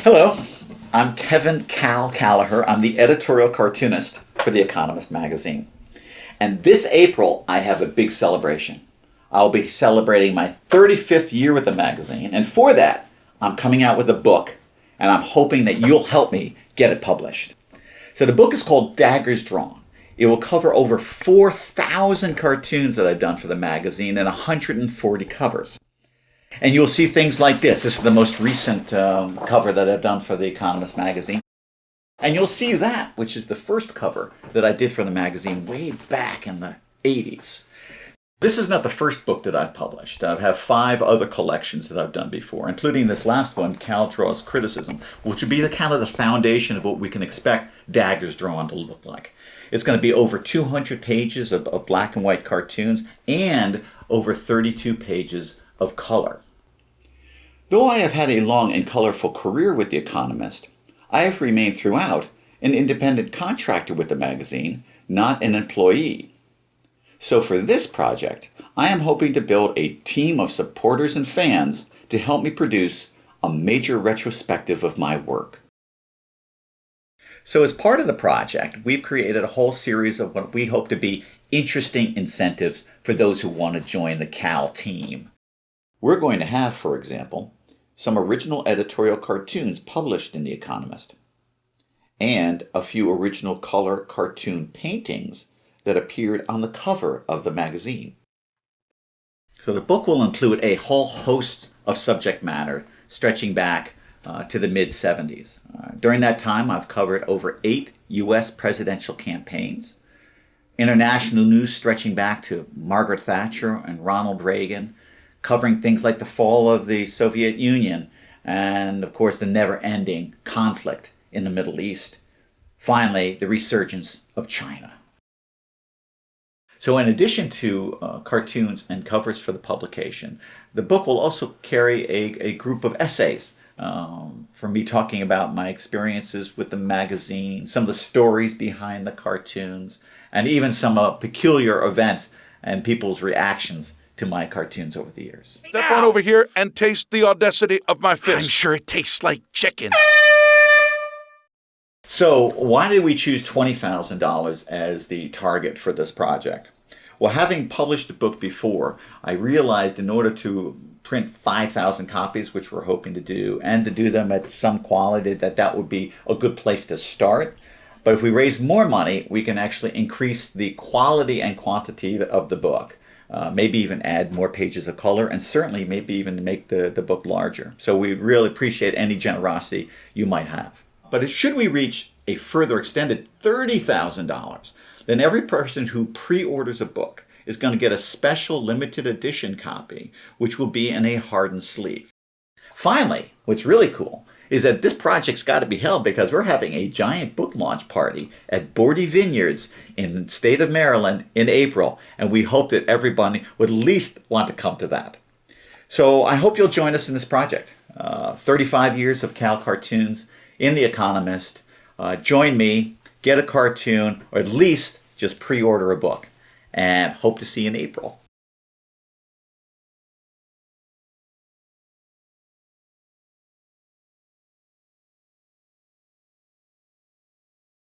Hello, I'm Kevin Kal Callagher. I'm the editorial cartoonist for the Economist magazine. And this April, I have a big celebration. I'll be celebrating my 35th year with the magazine, and for that, I'm coming out with a book, and I'm hoping that you'll help me get it published. So the book is called Daggers Drawn. It will cover over 4,000 cartoons that I've done for the magazine and 140 covers. And you'll see things like this. This is the most recent cover that I've done for the Economist magazine. And you'll see that, which is the first cover that I did for the magazine way back in the 80s. This is not the first book that I've published. I have 5 other collections that I've done before, including this last one, Kal Draws Criticism, which would be the kind of the foundation of what we can expect Daggers Drawn to look like. It's going to be over 200 pages of black and white cartoons and over 32 pages of color. Though I have had a long and colorful career with The Economist, I have remained throughout an independent contractor with the magazine, not an employee. So for this project, I am hoping to build a team of supporters and fans to help me produce a major retrospective of my work. So as part of the project, we've created a whole series of what we hope to be interesting incentives for those who want to join the Kal team. We're going to have, for example, some original editorial cartoons published in The Economist, and a few original color cartoon paintings that appeared on the cover of the magazine. So the book will include a whole host of subject matter stretching back to the mid-70s. During that time, I've covered over 8 U.S. presidential campaigns, international news stretching back to Margaret Thatcher and Ronald Reagan, covering things like the fall of the Soviet Union and, of course, the never-ending conflict in the Middle East. Finally, the resurgence of China. So in addition to cartoons and covers for the publication, the book will also carry a group of essays for me talking about my experiences with the magazine, some of the stories behind the cartoons, and even some peculiar events and people's reactions to my cartoons over the years. Step on over here and taste the audacity of my fist. I'm sure it tastes like chicken. So why did we choose $20,000 as the target for this project? Well, having published the book before, I realized in order to print 5,000 copies, which we're hoping to do, and to do them at some quality, that would be a good place to start. But if we raise more money, we can actually increase the quality and quantity of the book. Maybe even add more pages of color, and certainly maybe even make the book larger. So we really appreciate any generosity you might have. But should we reach a further extended $30,000, then every person who pre-orders a book is going to get a special limited edition copy, which will be in a hardened sleeve. Finally, what's really cool is that this project's got to be held because we're having a giant book launch party at Bordy Vineyards in the state of Maryland in April, and we hope that everybody would at least want to come to that. So I hope you'll join us in this project. 35 years of Kal Cartoons in The Economist. Join me, get a cartoon, or at least just pre-order a book, and hope to see you in April.